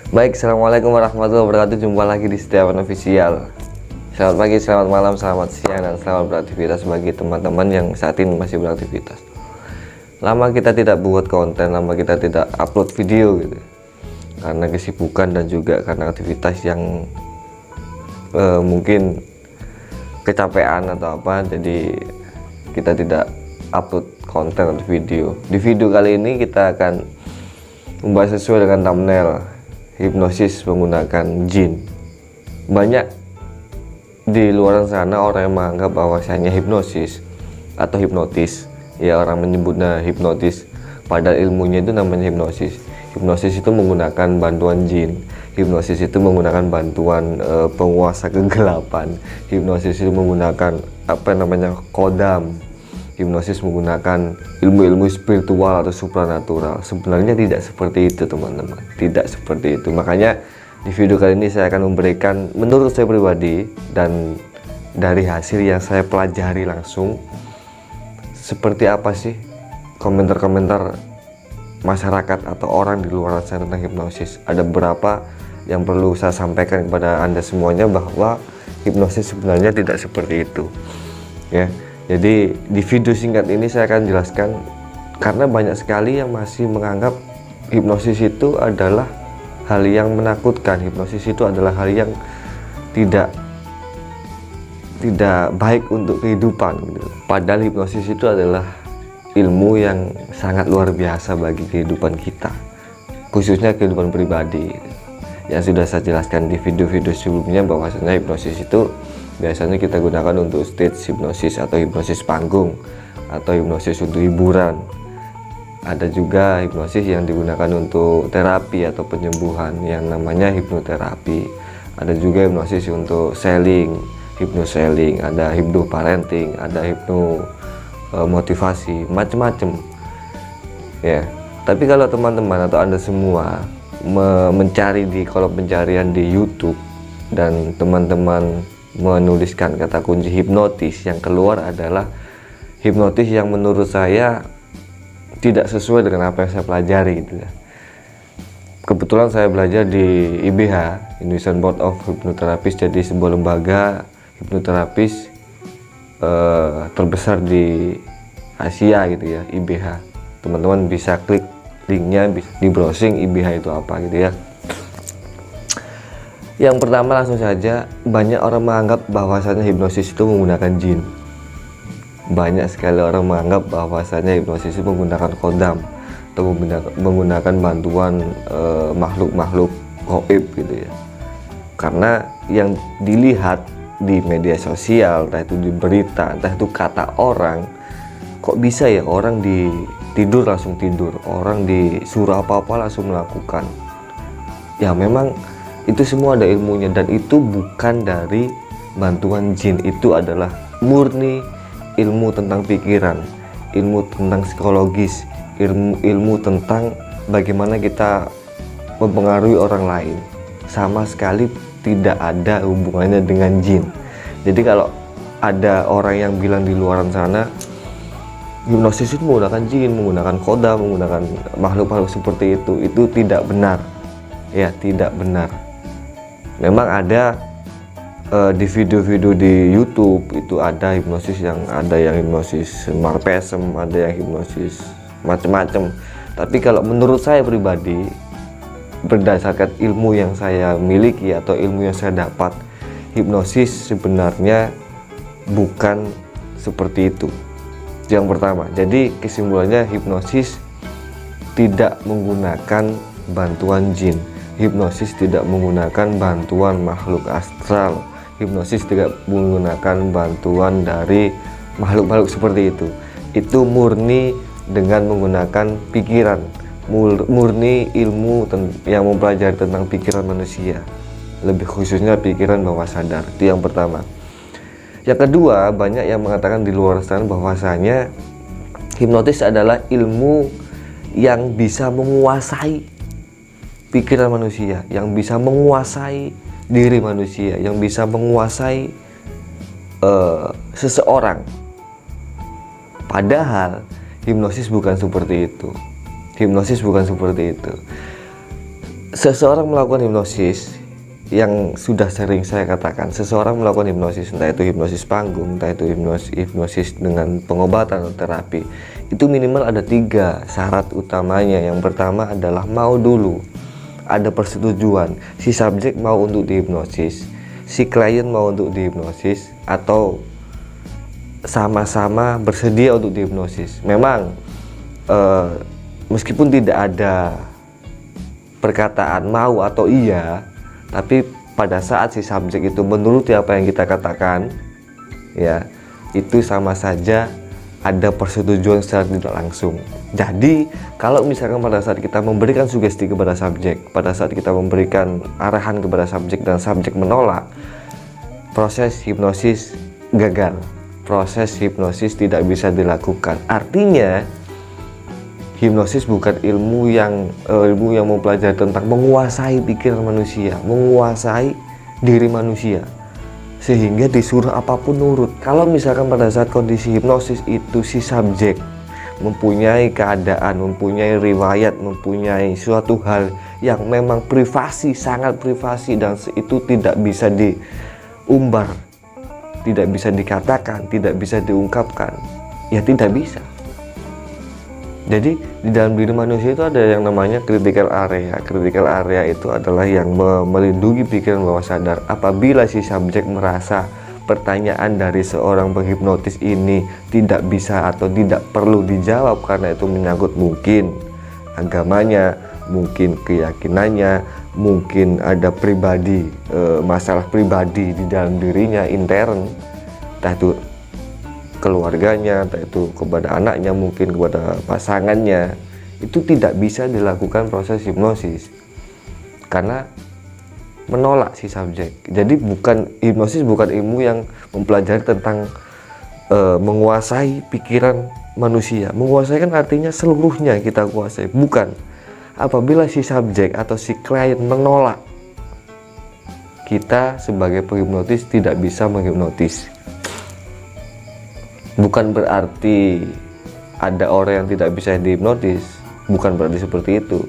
Baik, assalamualaikum warahmatullahi wabarakatuh. Jumpa lagi di Setiawan Official. Selamat pagi, selamat malam, selamat siang, dan selamat beraktivitas bagi teman-teman yang saat ini masih beraktivitas. Lama kita tidak buat konten, lama kita tidak upload video gitu, karena kesibukan dan juga karena aktivitas yang mungkin kecapean atau apa, jadi kita tidak upload konten atau video. Di video kali ini kita akan membahas sesuai dengan thumbnail, hipnosis menggunakan jin. Banyak di luar sana orang yang menganggap bahwasanya hipnosis atau hipnotis, ya orang menyebutnya hipnotis, padahal ilmunya itu namanya hipnosis. Hipnosis itu menggunakan bantuan jin, hipnosis itu menggunakan bantuan penguasa kegelapan, hipnosis itu menggunakan kodam, hipnosis menggunakan ilmu-ilmu spiritual atau supranatural. Sebenarnya tidak seperti itu, teman-teman, tidak seperti itu. Makanya di video kali ini saya akan memberikan, menurut saya pribadi dan dari hasil yang saya pelajari langsung, seperti apa sih komentar-komentar masyarakat atau orang di luar sana tentang hipnosis. Ada beberapa yang perlu saya sampaikan kepada Anda semuanya, bahwa hipnosis sebenarnya tidak seperti itu, ya. Jadi di video singkat ini saya akan jelaskan, karena banyak sekali yang masih menganggap hipnosis itu adalah hal yang menakutkan, hipnosis itu adalah hal yang tidak baik untuk kehidupan gitu. Padahal hipnosis itu adalah ilmu yang sangat luar biasa bagi kehidupan kita, khususnya kehidupan pribadi. Yang sudah saya jelaskan di video-video sebelumnya, bahwasanya hipnosis itu biasanya kita gunakan untuk stage hipnosis atau hipnosis panggung, atau hipnosis untuk hiburan. Ada juga hipnosis yang digunakan untuk terapi atau penyembuhan yang namanya hipnoterapi. Ada juga hipnosis untuk selling, hipnoselling, ada hipnoparenting, ada hipnomotivasi, macam-macam. Ya. Tapi kalau teman-teman atau Anda semua mencari di kolom pencarian di YouTube dan teman-teman menuliskan kata kunci hipnotis, yang keluar adalah hipnotis yang menurut saya tidak sesuai dengan apa yang saya pelajari gitu ya. Kebetulan saya belajar di IBH, Indonesian Board of Hypnotherapist, jadi sebuah lembaga hipnoterapis terbesar di Asia gitu ya, IBH. Teman-teman bisa klik linknya, bisa di browsing IBH itu apa gitu ya. Yang pertama, langsung saja, banyak orang menganggap bahwasanya hipnosis itu menggunakan jin. Banyak sekali orang menganggap bahwasanya hipnosis itu menggunakan kodam atau menggunakan bantuan makhluk-makhluk gaib gitu ya. Karena yang dilihat di media sosial, entah itu di berita, entah itu kata orang, kok bisa ya orang tidur langsung tidur, orang disuruh apa-apa langsung melakukan. Ya memang itu semua ada ilmunya, dan itu bukan dari bantuan jin, itu adalah murni ilmu tentang pikiran, ilmu tentang psikologis, ilmu tentang bagaimana kita mempengaruhi orang lain. Sama sekali tidak ada hubungannya dengan jin. Jadi kalau ada orang yang bilang di luar sana hipnosis itu menggunakan jin, menggunakan kodam, menggunakan makhluk-makhluk seperti itu tidak benar. Ya, tidak benar. Memang ada di video-video di YouTube itu ada hipnosis yang hipnosis marpesem, ada yang hipnosis macam-macam. Tapi kalau menurut saya pribadi, berdasarkan ilmu yang saya miliki atau ilmu yang saya dapat, hipnosis sebenarnya bukan seperti itu. Yang pertama, jadi kesimpulannya hipnosis tidak menggunakan bantuan jin. Hipnosis tidak menggunakan bantuan makhluk astral. Hipnosis tidak menggunakan bantuan dari makhluk-makhluk seperti itu. Itu murni dengan menggunakan pikiran, murni ilmu yang mempelajari tentang pikiran manusia, lebih khususnya pikiran bawah sadar. Itu yang pertama. Yang kedua, banyak yang mengatakan di luar sana bahwasanya hipnotis adalah ilmu yang bisa menguasai pikiran manusia, yang bisa menguasai diri manusia, yang bisa menguasai seseorang. Padahal hipnosis bukan seperti itu. Hipnosis bukan seperti itu. seseorang melakukan hipnosis, yang sudah sering saya katakan, seseorang melakukan hipnosis, entah itu hipnosis panggung, entah itu hipnosis dengan pengobatan atau terapi, itu minimal ada 3 syarat utamanya. Yang pertama adalah mau dulu, ada persetujuan, si subjek mau untuk dihipnosis, si klien mau untuk dihipnosis, atau sama-sama bersedia untuk dihipnosis. Memang meskipun tidak ada perkataan mau atau iya, tapi pada saat si subjek itu menuruti apa yang kita katakan, ya, itu sama saja ada persetujuan secara tidak langsung. Jadi kalau misalkan pada saat kita memberikan sugesti kepada subjek, pada saat kita memberikan arahan kepada subjek dan subjek menolak, proses hipnosis gagal, proses hipnosis tidak bisa dilakukan. Artinya hipnosis bukan ilmu yang mempelajari tentang menguasai pikiran manusia, menguasai diri manusia, sehingga disuruh apapun nurut. Kalau misalkan pada saat kondisi hipnosis itu si subjek mempunyai keadaan, mempunyai riwayat, mempunyai suatu hal yang memang privasi, sangat privasi, dan itu tidak bisa diumbar, tidak bisa dikatakan, tidak bisa diungkapkan, ya tidak bisa. Jadi di dalam diri manusia itu ada yang namanya critical area. Critical area itu adalah yang melindungi pikiran bawah sadar. Apabila si subjek merasa pertanyaan dari seorang penghipnotis ini tidak bisa atau tidak perlu dijawab karena itu menyangkut mungkin agamanya, mungkin keyakinannya, mungkin ada masalah pribadi di dalam dirinya, intern, entah itu keluarganya, entah itu kepada anaknya, mungkin kepada pasangannya, itu tidak bisa dilakukan proses hipnosis karena menolak si subjek. Jadi hipnosis bukan ilmu yang mempelajari tentang menguasai pikiran manusia. Menguasai kan artinya seluruhnya kita kuasai, bukan. Apabila si subjek atau si klien menolak, kita sebagai penghipnotis tidak bisa menghipnotis. Bukan berarti ada orang yang tidak bisa dihipnotis, bukan berarti seperti itu.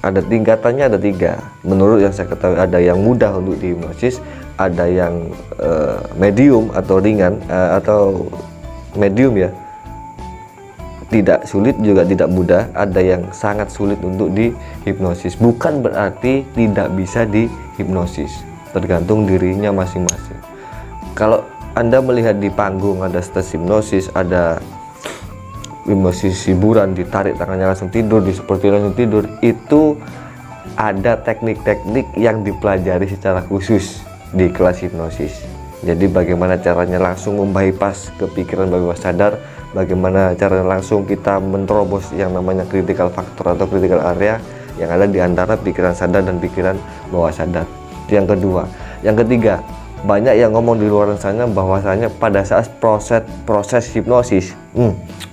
Ada tingkatannya, ada 3. Menurut yang saya ketahui, ada yang mudah untuk dihipnosis, ada yang medium atau ringan, atau medium ya, tidak sulit juga tidak mudah, ada yang sangat sulit untuk dihipnosis. Bukan berarti tidak bisa dihipnosis, tergantung dirinya masing-masing. Kalau Anda melihat di panggung ada stres hipnosis, ada hipnosis hiburan, ditarik tangannya langsung tidur, seperti langsung tidur, itu ada teknik-teknik yang dipelajari secara khusus di kelas hipnosis. Jadi bagaimana caranya langsung membypass ke pikiran bawah sadar, bagaimana caranya langsung kita menerobos yang namanya critical factor atau critical area yang ada di antara pikiran sadar dan pikiran bawah sadar. Itu yang kedua. Yang ketiga, banyak yang ngomong di luar sana bahwasanya pada saat proses hipnosis,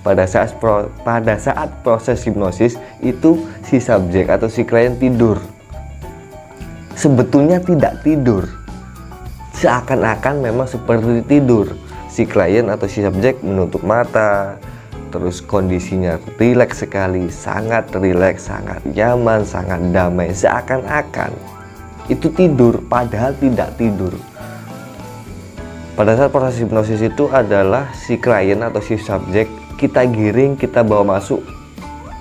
pada saat proses hipnosis itu si subjek atau si klien tidur. Sebetulnya tidak tidur, seakan-akan memang seperti tidur. Si klien atau si subjek menutup mata, terus kondisinya rileks sekali, sangat rileks, sangat nyaman, sangat damai, seakan-akan itu tidur, padahal tidak tidur. Pada saat proses hipnosis itu adalah si klien atau si subjek kita giring, kita bawa masuk.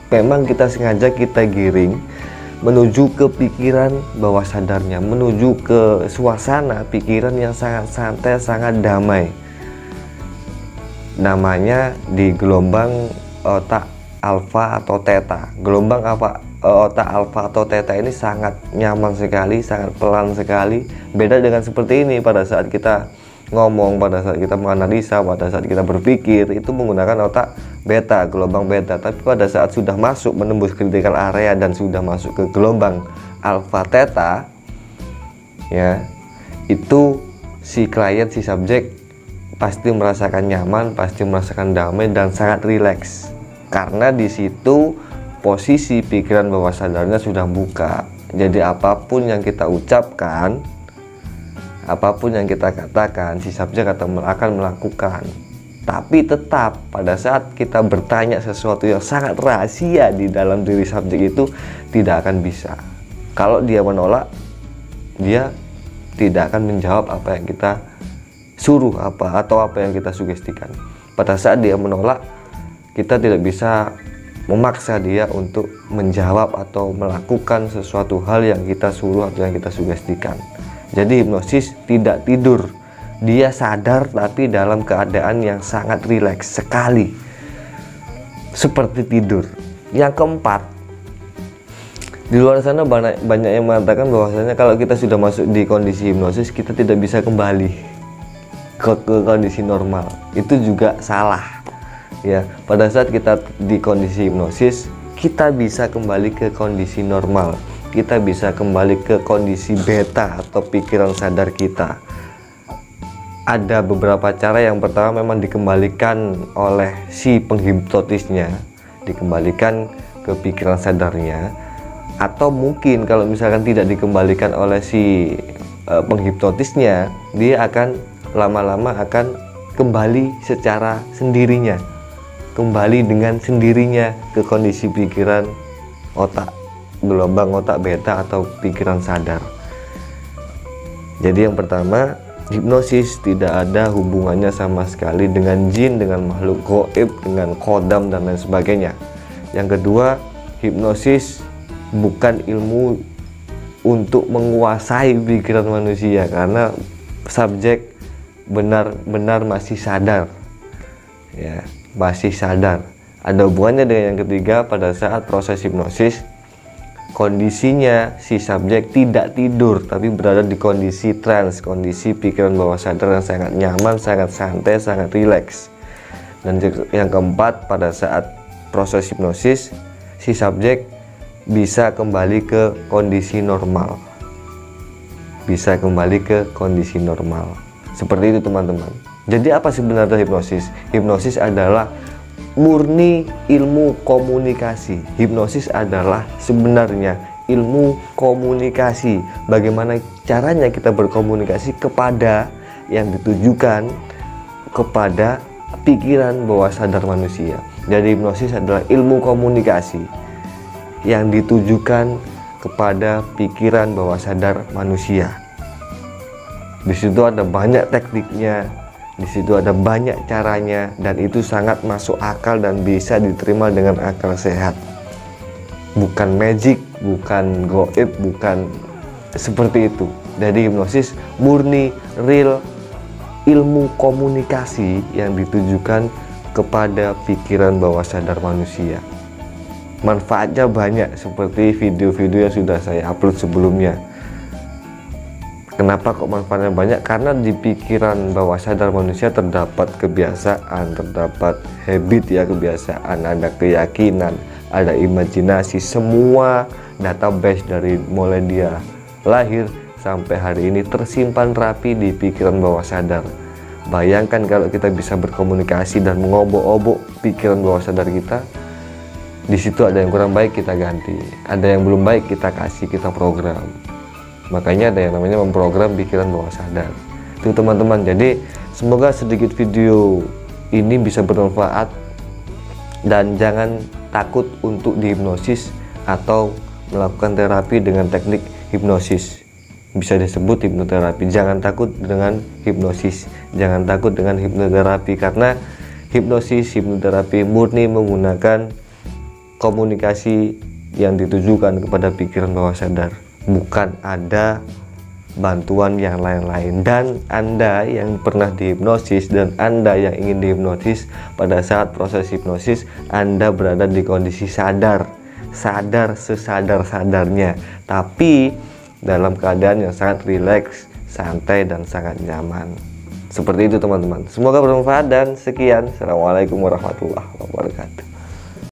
Memang kita sengaja kita giring menuju ke pikiran bawah sadarnya, menuju ke suasana pikiran yang sangat santai, sangat damai. Namanya di gelombang otak alfa atau theta. Gelombang otak alfa atau theta ini sangat nyaman sekali, sangat pelan sekali. Beda dengan seperti ini pada saat kita ngomong, pada saat kita menganalisa, pada saat kita berpikir, itu menggunakan otak beta, gelombang beta. Tapi pada saat sudah masuk menembus critical area dan sudah masuk ke gelombang alpha theta, ya, itu si klien, si subjek pasti merasakan nyaman, pasti merasakan damai dan sangat rileks. Karena di situ posisi pikiran bawah sadarnya sudah buka. Jadi apapun yang kita ucapkan, apapun yang kita katakan, si subjek akan melakukan. Tapi tetap pada saat kita bertanya sesuatu yang sangat rahasia di dalam diri subjek itu tidak akan bisa. Kalau dia menolak, dia tidak akan menjawab apa yang kita suruh atau apa yang kita sugestikan. Pada saat dia menolak, kita tidak bisa memaksa dia untuk menjawab atau melakukan sesuatu hal yang kita suruh atau yang kita sugestikan. Jadi hipnosis tidak tidur, dia sadar tapi dalam keadaan yang sangat rileks sekali, seperti tidur. Yang keempat, di luar sana banyak yang mengatakan bahwasanya kalau kita sudah masuk di kondisi hipnosis, kita tidak bisa kembali ke kondisi normal. Itu juga salah ya. Pada saat kita di kondisi hipnosis, kita bisa kembali ke kondisi normal, kita bisa kembali ke kondisi beta atau pikiran sadar kita. Ada beberapa cara. Yang pertama memang dikembalikan oleh si penghipnotisnya, dikembalikan ke pikiran sadarnya. Atau mungkin kalau misalkan tidak dikembalikan oleh si penghipnotisnya, dia akan lama-lama akan kembali secara sendirinya, kembali dengan sendirinya ke kondisi pikiran otak, gelombang otak beta atau pikiran sadar. Jadi yang pertama, hipnosis tidak ada hubungannya sama sekali dengan jin, dengan makhluk gaib, dengan kodam dan lain sebagainya. Yang kedua, hipnosis bukan ilmu untuk menguasai pikiran manusia, karena subjek benar-benar masih sadar ya, masih sadar. Ada hubungannya dengan yang ketiga. Pada saat proses hipnosis, kondisinya si subjek tidak tidur tapi berada di kondisi trance, kondisi pikiran bawah sadar yang sangat nyaman, sangat santai, sangat rileks. Dan yang keempat, pada saat proses hipnosis, si subjek bisa kembali ke kondisi normal, bisa kembali ke kondisi normal. Seperti itu teman-teman. Jadi apa sebenarnya hipnosis? Hipnosis adalah murni ilmu komunikasi. Hipnosis adalah sebenarnya ilmu komunikasi. Bagaimana caranya kita berkomunikasi kepada yang ditujukan kepada pikiran bawah sadar manusia. Jadi hipnosis adalah ilmu komunikasi yang ditujukan kepada pikiran bawah sadar manusia. Di situ ada banyak tekniknya, di situ ada banyak caranya, dan itu sangat masuk akal dan bisa diterima dengan akal sehat. Bukan magic, bukan gaib, bukan seperti itu. Jadi hipnosis murni real ilmu komunikasi yang ditujukan kepada pikiran bawah sadar manusia. Manfaatnya banyak, seperti video-video yang sudah saya upload sebelumnya. Kenapa kok manfaatnya banyak? Karena di pikiran bawah sadar manusia terdapat kebiasaan, terdapat habit ya, kebiasaan, ada keyakinan, ada imajinasi. Semua database dari mulai dia lahir sampai hari ini tersimpan rapi di pikiran bawah sadar. Bayangkan kalau kita bisa berkomunikasi dan mengobok-obok pikiran bawah sadar kita. Di situ ada yang kurang baik, kita ganti. Ada yang belum baik, kita kasih, kita program. Makanya ada yang namanya memprogram pikiran bawah sadar. Itu teman-teman. Jadi semoga sedikit video ini bisa bermanfaat, dan jangan takut untuk dihipnosis atau melakukan terapi dengan teknik hipnosis. Bisa disebut hipnoterapi. Jangan takut dengan hipnosis, jangan takut dengan hipnoterapi, karena hipnoterapi murni menggunakan komunikasi yang ditujukan kepada pikiran bawah sadar, bukan ada bantuan yang lain-lain. Dan Anda yang pernah dihipnosis dan Anda yang ingin dihipnosis, pada saat proses hipnosis Anda berada di kondisi sadar sesadar-sadarnya, tapi dalam keadaan yang sangat rileks, santai, dan sangat nyaman. Seperti itu teman-teman. Semoga bermanfaat, dan sekian. Assalamualaikum warahmatullahi wabarakatuh.